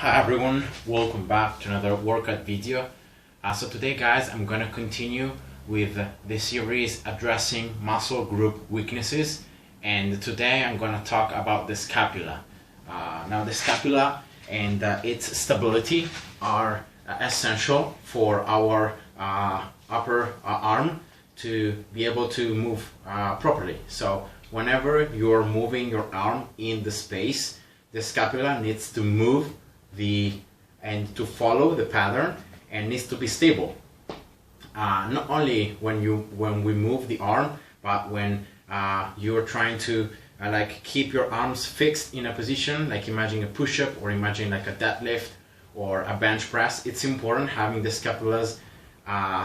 Hi everyone, welcome back to another workout video. So today guys, I'm gonna continue with the series addressing muscle group weaknesses, and today I'm gonna talk about the scapula. Now the scapula and its stability are essential for our upper arm to be able to move properly. So whenever you're moving your arm in the space, the scapula needs to move and to follow the pattern, and needs to be stable. Not only when we move the arm, but when you're trying to like keep your arms fixed in a position, like imagine a push-up or imagine like a deadlift or a bench press. It's important having the scapulas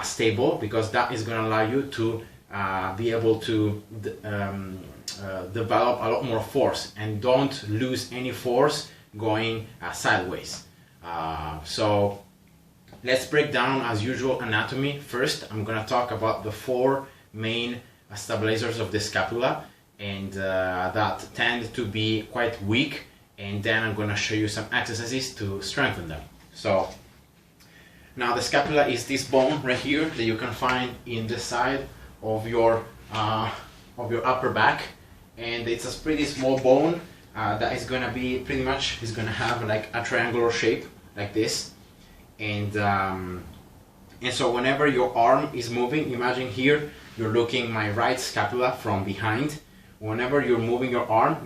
stable, because that is going to allow you to be able to develop a lot more force and don't lose any force going sideways. So let's break down, as usual, anatomy. First, I'm going to talk about the four main stabilizers of the scapula, and that tend to be quite weak, and then I'm going to show you some exercises to strengthen them. So now the scapula is this bone right here that you can find in the side of your upper back, and it's a pretty small bone that is going to be pretty much is going to have like a triangular shape like this, and so whenever your arm is moving, imagine here you're looking my right scapula from behind. Whenever you're moving your arm,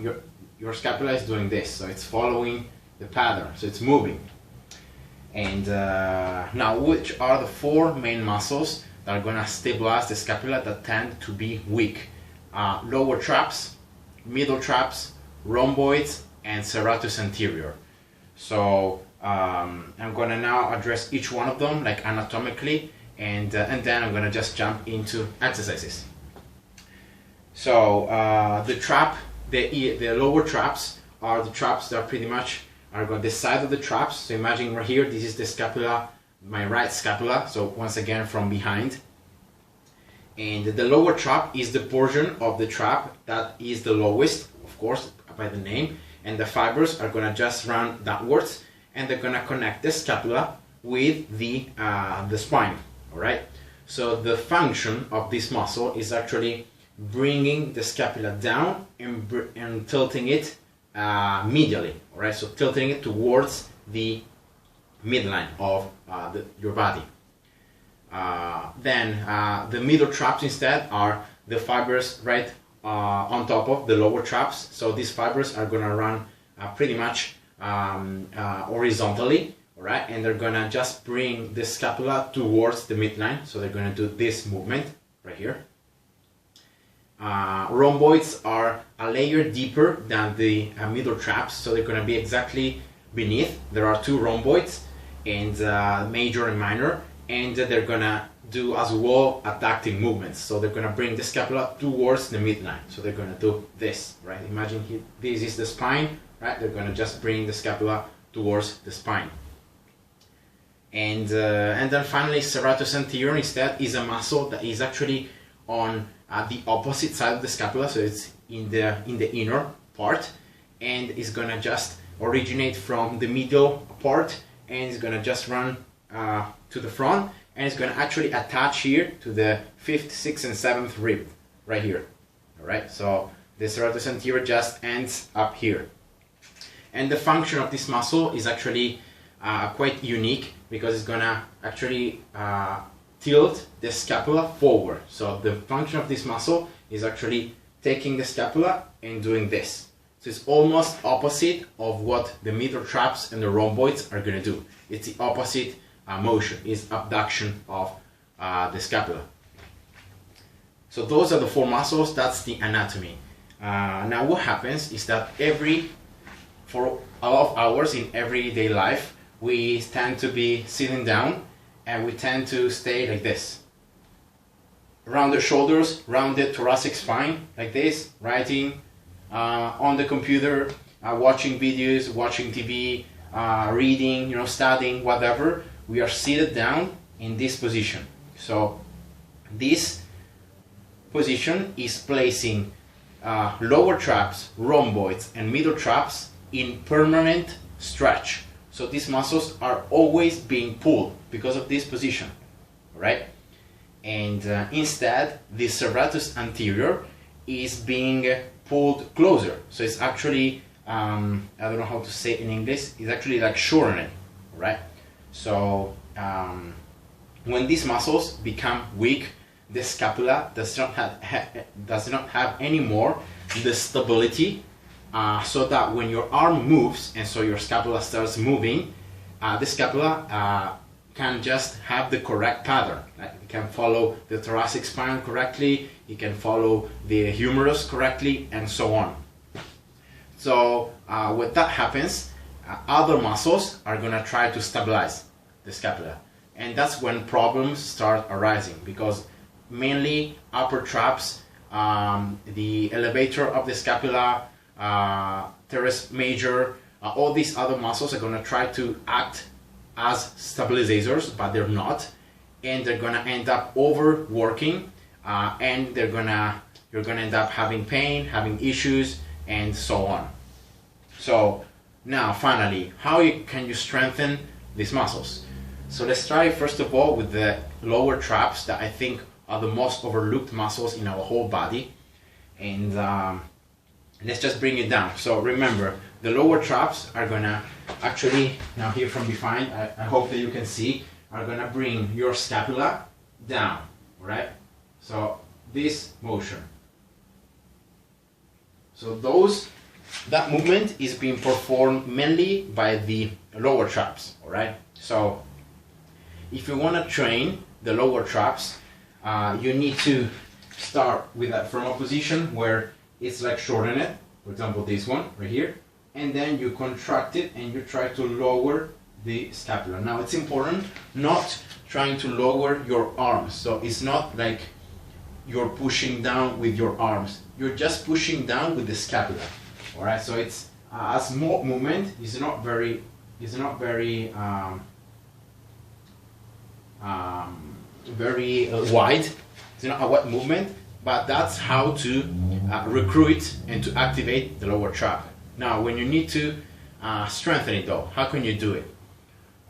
your scapula is doing this, so it's following the pattern, so it's moving. And now, which are the four main muscles that are going to stabilize the scapula that tend to be weak? Lower traps, middle traps, rhomboids, and serratus anterior. So I'm going to now address each one of them like anatomically, and then I'm going to just jump into exercises. So the lower traps are the traps that pretty much are on the side of the traps. So imagine right here, this is the scapula, my right scapula, so once again from behind. And the lower trap is the portion of the trap that is the lowest, of course, by the name, and the fibers are going to just run downwards, and they're going to connect the scapula with the spine. All right. So the function of this muscle is actually bringing the scapula down and tilting it medially. All right. So tilting it towards the midline of your body. Then the middle traps instead are the fibers right on top of the lower traps. So these fibers are going to run pretty much horizontally, all right, and they're going to just bring the scapula towards the midline. So they're going to do this movement right here. Rhomboids are a layer deeper than the middle traps, so they're going to be exactly beneath. There are two rhomboids, and major and minor, and they're going to do as well adducting movements. So they're going to bring the scapula towards the midline. So they're going to do this, right? Imagine here, this is the spine, right? They're going to just bring the scapula towards the spine. And then finally, serratus anterior instead is a muscle that is actually on the opposite side of the scapula. So it's in the inner part, and is going to just originate from the middle part, and it's going to just run to the front, and it's going to actually attach here to the 5th, 6th, and 7th rib right here. All right, so the serratus anterior just ends up here, and the function of this muscle is actually quite unique, because it's going to actually tilt the scapula forward. So the function of this muscle is actually taking the scapula and doing this. So it's almost opposite of what the middle traps and the rhomboids are going to do. It's the opposite motion, is abduction of the scapula. So those are the four muscles. That's the anatomy. Now what happens is that for a lot of hours in everyday life, we tend to be sitting down, and we tend to stay like this. Rounded shoulders, rounded thoracic spine, like this, writing on the computer, watching videos, watching TV, reading, studying, whatever. We are seated down in this position. So this position is placing lower traps, rhomboids, and middle traps in permanent stretch. So these muscles are always being pulled because of this position, right? And instead, the serratus anterior is being pulled closer. So it's actually, I don't know how to say it in English, it's actually like shortening, right? So when these muscles become weak, the scapula does not have any more the stability, so that when your arm moves and so your scapula starts moving, the scapula can just have the correct pattern. Like it can follow the thoracic spine correctly, it can follow the humerus correctly, and so on. So when that happens, other muscles are going to try to stabilize the scapula, and that's when problems start arising, because mainly upper traps, the elevator of the scapula, teres major, all these other muscles are going to try to act as stabilizers, but they're not, and they're going to end up overworking, and you're going to end up having pain, having issues, and so on. So now finally, how can you strengthen these muscles? So let's try first of all with the lower traps, that I think are the most overlooked muscles in our whole body, and let's just bring it down. So remember, the lower traps are gonna actually, now here from behind, I hope that you can see, are gonna bring your scapula down, right? So this motion. So that movement is being performed mainly by the lower traps, all right? So if you want to train the lower traps, you need to start with that from a position where it's like shorten it, for example this one right here, and then you contract it and you try to lower the scapula. Now it's important not trying to lower your arms, so it's not like you're pushing down with your arms, you're just pushing down with the scapula, all right? So it's a small movement, it's not very wide. It's not a wide movement, but that's how to recruit and to activate the lower trap. Now, when you need to strengthen it though, how can you do it?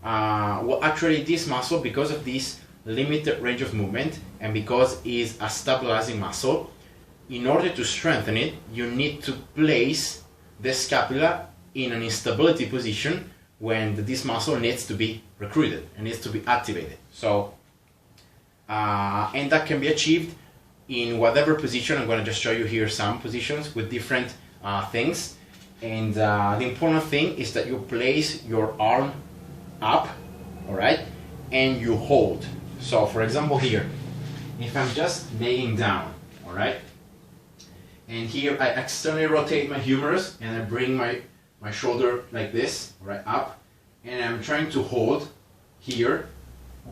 Well, actually this muscle, because of this limited range of movement and because it's a stabilizing muscle, in order to strengthen it, you need to place the scapula in an instability position when this muscle needs to be recruited and needs to be activated. So, and that can be achieved in whatever position. I'm going to just show you here some positions with different things. And the important thing is that you place your arm up, all right, and you hold. So, for example, here, if I'm just laying down, all right, and here I externally rotate my humerus and I bring my shoulder like this, right, up, and I'm trying to hold here,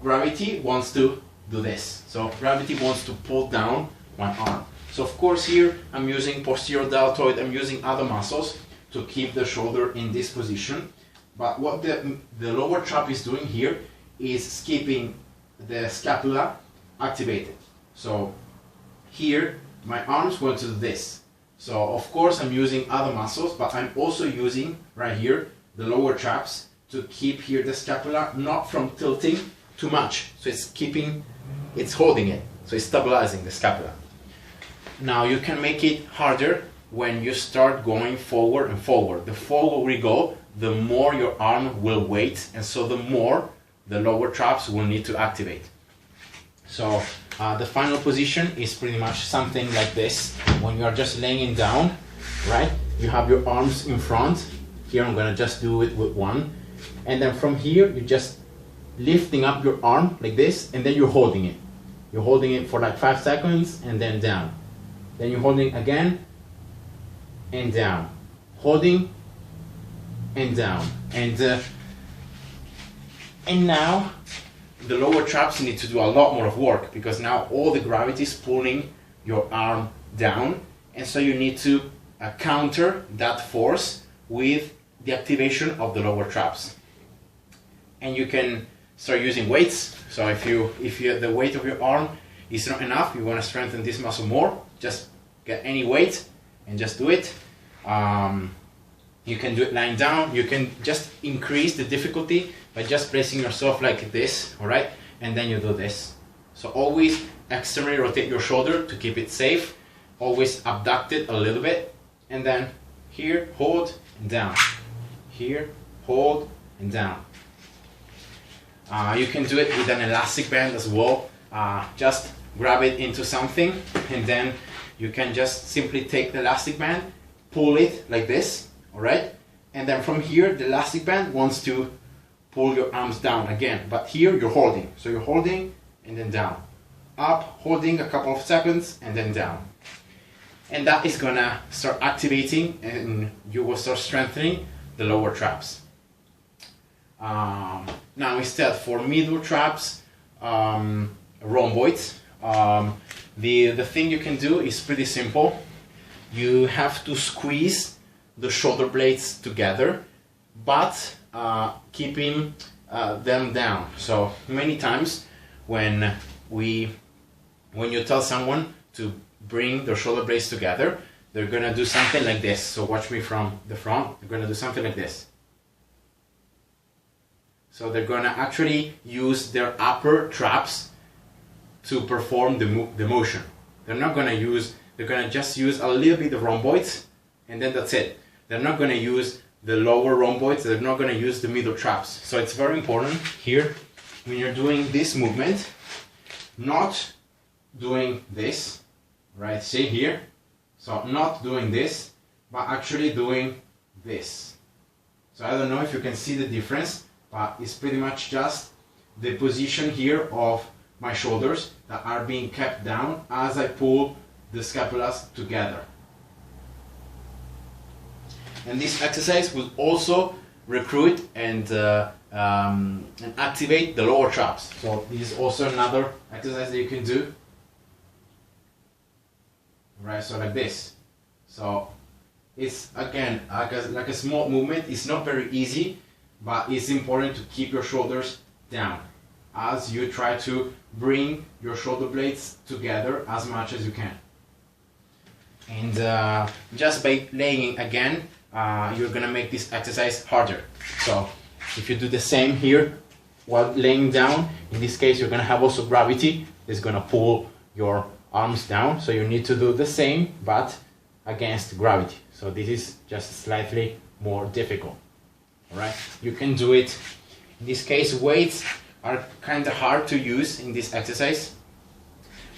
gravity wants to do this. So gravity wants to pull down my arm. So of course here I'm using posterior deltoid, I'm using other muscles to keep the shoulder in this position. But what the lower trap is doing here is keeping the scapula activated. So here my arms want to do this. So of course I'm using other muscles, but I'm also using right here the lower traps to keep here the scapula not from tilting too much. So it's holding it, so it's stabilizing the scapula. Now you can make it harder when you start going forward and forward. The forward we go, the more your arm will weight, and so the more the lower traps will need to activate. So the final position is pretty much something like this. When you are just laying down, right, you have your arms in front. Here I'm going to just do it with one, and then from here you're just lifting up your arm like this, and then you're holding it. You're holding it for like 5 seconds and then down. Then you're holding again and down. Holding and down. And now the lower traps need to do a lot more of work, because now all the gravity is pulling your arm down, and so you need to counter that force with the activation of the lower traps. And you can start using weights. So if the weight of your arm is not enough, you want to strengthen this muscle more, just get any weight and just do it. You can do it lying down. You can just increase the difficulty by just placing yourself like this, all right? And then you do this. So always externally rotate your shoulder to keep it safe. Always abduct it a little bit. And then here, hold and down. Here, hold and down. You can do it with an elastic band as well. Just grab it into something, and then you can just simply take the elastic band, pull it like this, all right? And then from here, the elastic band wants to pull your arms down again, but here you're holding. So you're holding and then down. Up, holding a couple of seconds, and then down. And that is gonna start activating, and you will start strengthening the lower traps. Now instead, for middle traps, rhomboids, the thing you can do is pretty simple. You have to squeeze the shoulder blades together, but keeping them down. So many times when you tell someone to bring their shoulder blades together, they're gonna do something like this. So watch me from the front. They're gonna do something like this. So they're gonna actually use their upper traps to perform the motion. They're gonna just use a little bit of rhomboids, and then that's it. They're not gonna use the lower rhomboids, they're not gonna use the middle traps. So it's very important here, when you're doing this movement, not doing this, right? See here? So not doing this, but actually doing this. So I don't know if you can see the difference, but it's pretty much just the position here of my shoulders that are being kept down as I pull the scapulas together. And this exercise will also recruit and activate the lower traps. So this is also another exercise that you can do. Right, so like this. So it's again like a small movement. It's not very easy, but it's important to keep your shoulders down as you try to bring your shoulder blades together as much as you can. And just by laying again, you're gonna make this exercise harder. So if you do the same here while laying down, in this case you're gonna have also gravity that's gonna pull your arms down. So you need to do the same, but against gravity. So this is just slightly more difficult. All right, you can do it. In this case, weights are kind of hard to use in this exercise,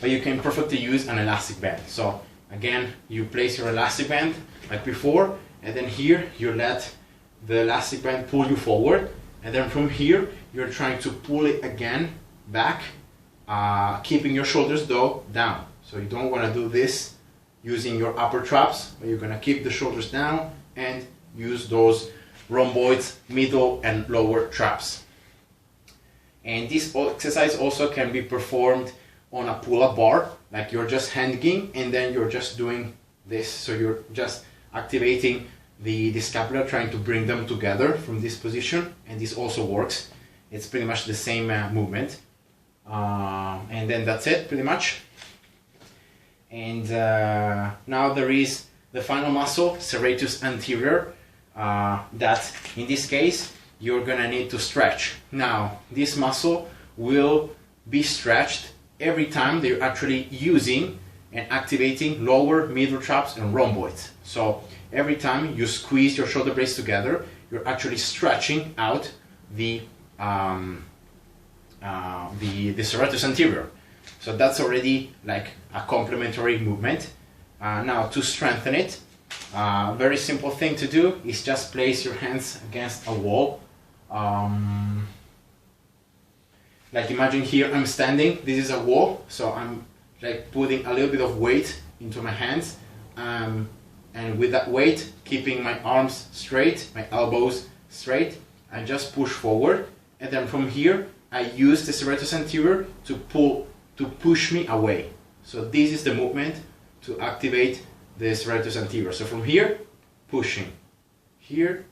but you can perfectly use an elastic band. So again, you place your elastic band like before, and then here you let the elastic band pull you forward, and then from here you're trying to pull it again back, keeping your shoulders though down. So you don't want to do this using your upper traps, but you're going to keep the shoulders down and use those rhomboids, middle and lower traps. And this exercise also can be performed on a pull-up bar, like you're just hanging and then you're just doing this. So you're just activating the scapula, trying to bring them together from this position, and this also works. It's pretty much the same movement. And then that's it, pretty much. And now there is the final muscle, serratus anterior, that in this case you're gonna need to stretch. Now this muscle will be stretched every time that you're actually using and activating lower, middle traps and rhomboids. So every time you squeeze your shoulder blades together, you're actually stretching out the serratus anterior. So that's already like a complementary movement. Now to strengthen it, very simple thing to do is just place your hands against a wall. Like imagine here I'm standing, this is a wall, so I'm like putting a little bit of weight into my hands, and with that weight, keeping my arms straight, my elbows straight, I just push forward, and then from here I use the serratus anterior to push me away. So this is the movement to activate the serratus anterior. So from here, pushing, here,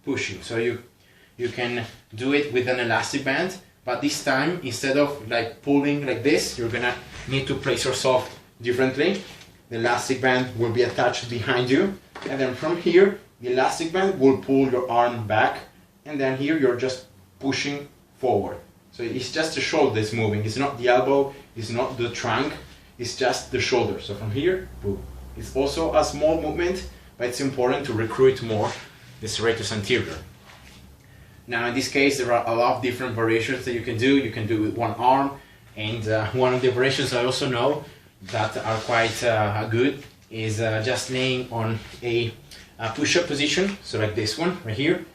pushing. So you can do it with an elastic band, but this time instead of like pulling like this, you're gonna need to place yourself differently. The elastic band will be attached behind you, and then from here the elastic band will pull your arm back, and then here you're just pushing forward. So it's just the shoulder that's moving. It's not the elbow, it's not the trunk, it's just the shoulder. So from here, boom. It's also a small movement, but it's important to recruit more the serratus anterior. Now in this case, there are a lot of different variations that you can do. You can do with one arm, and one of the variations I also know that are quite good is just laying on a push-up position, so like this one right here,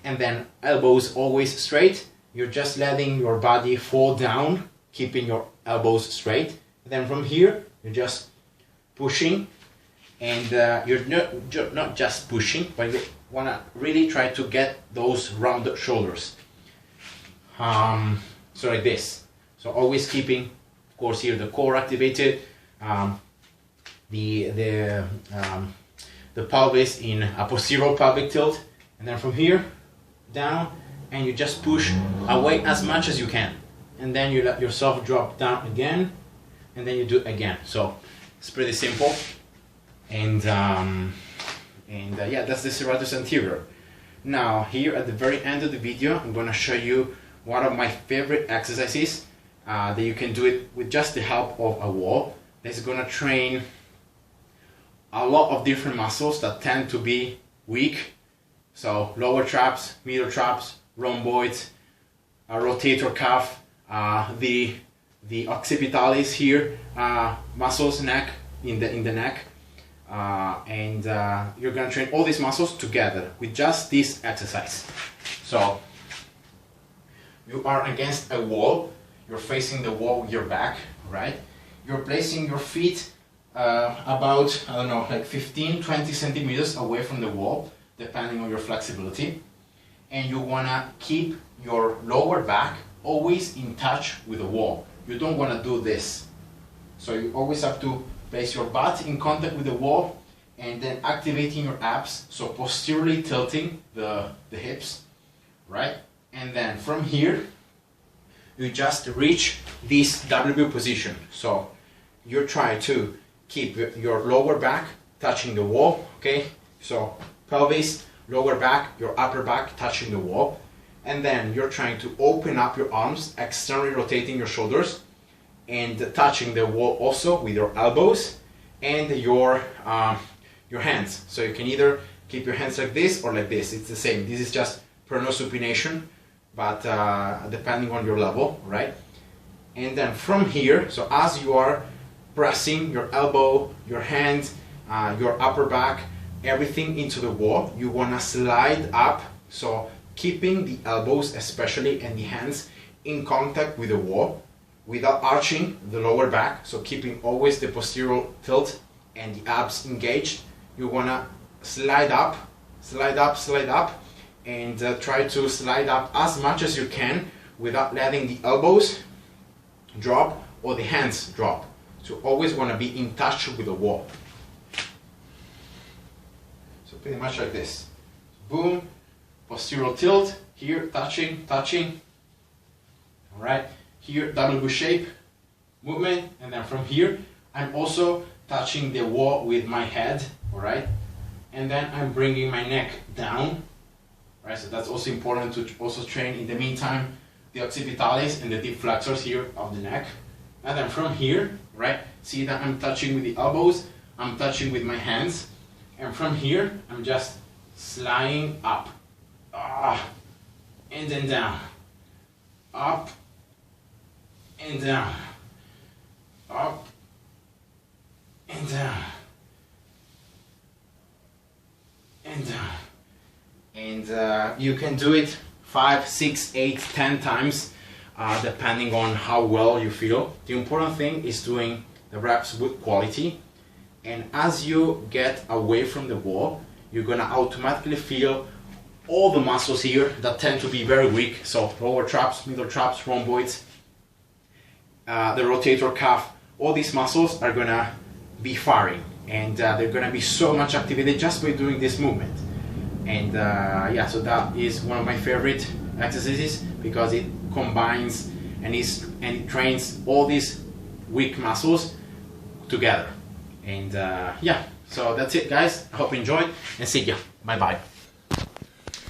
and then elbows always straight. You're just letting your body fall down, keeping your elbows straight. And then from here, you're just pushing, and you're not just pushing, but you want to really try to get those rounded shoulders. So like this. So always keeping, of course, here the core activated, the pelvis in a posterior pelvic tilt, and then from here down, and you just push away as much as you can, and then you let yourself drop down again, and then you do it again. So it's pretty simple, and yeah, that's the serratus anterior. Now here at the very end of the video, I'm going to show you one of my favorite exercises that you can do it with just the help of a wall. That's going to train a lot of different muscles that tend to be weak. So lower traps, middle traps, rhomboids, rotator cuff, the occipitalis here, muscles, neck, in the neck, and you're gonna train all these muscles together with just this exercise. So you are against a wall, you're facing the wall with your back, right? You're placing your feet about, I don't know, like 15-20 centimeters away from the wall, depending on your flexibility, and you wanna keep your lower back always in touch with the wall. You don't wanna do this. So you always have to place your butt in contact with the wall, and then activating your abs, so posteriorly tilting the hips, right? And then from here, you just reach this W position. So you try to keep your lower back touching the wall, okay? So pelvis, lower back, your upper back touching the wall, and then you're trying to open up your arms, externally rotating your shoulders, and touching the wall also with your elbows and your hands. So you can either keep your hands like this or like this. It's the same. This is just pronosupination, but depending on your level, right? And then from here, so as you are pressing your elbow, your hand, your upper back, everything into the wall, you want to slide up, so keeping the elbows especially and the hands in contact with the wall without arching the lower back, so keeping always the posterior tilt and the abs engaged. You want to slide up, slide up, slide up, and try to slide up as much as you can without letting the elbows drop or the hands drop. So always want to be in touch with the wall. So pretty much like this. Boom, posterior tilt, here touching, touching. All right, here double bush shape movement, and then from here I'm also touching the wall with my head, all right? And then I'm bringing my neck down, right? So that's also important to also train in the meantime the occipitalis and the deep flexors here of the neck. And then from here, right, see that I'm touching with the elbows, I'm touching with my hands, and from here I'm just sliding up, and then down, up and down, up and down, and down. And you can do it 5, 6, 8, 10 times depending on how well you feel. The important thing is doing the reps with quality, and as you get away from the wall, you're gonna automatically feel all the muscles here that tend to be very weak, so lower traps, middle traps, rhomboids, the rotator cuff, all these muscles are gonna be firing, and they're gonna be so much activated just by doing this movement. And yeah, so that is one of my favorite exercises because it combines and it trains all these weak muscles together. And yeah, so that's it guys. I hope you enjoyed, and see ya. Bye bye.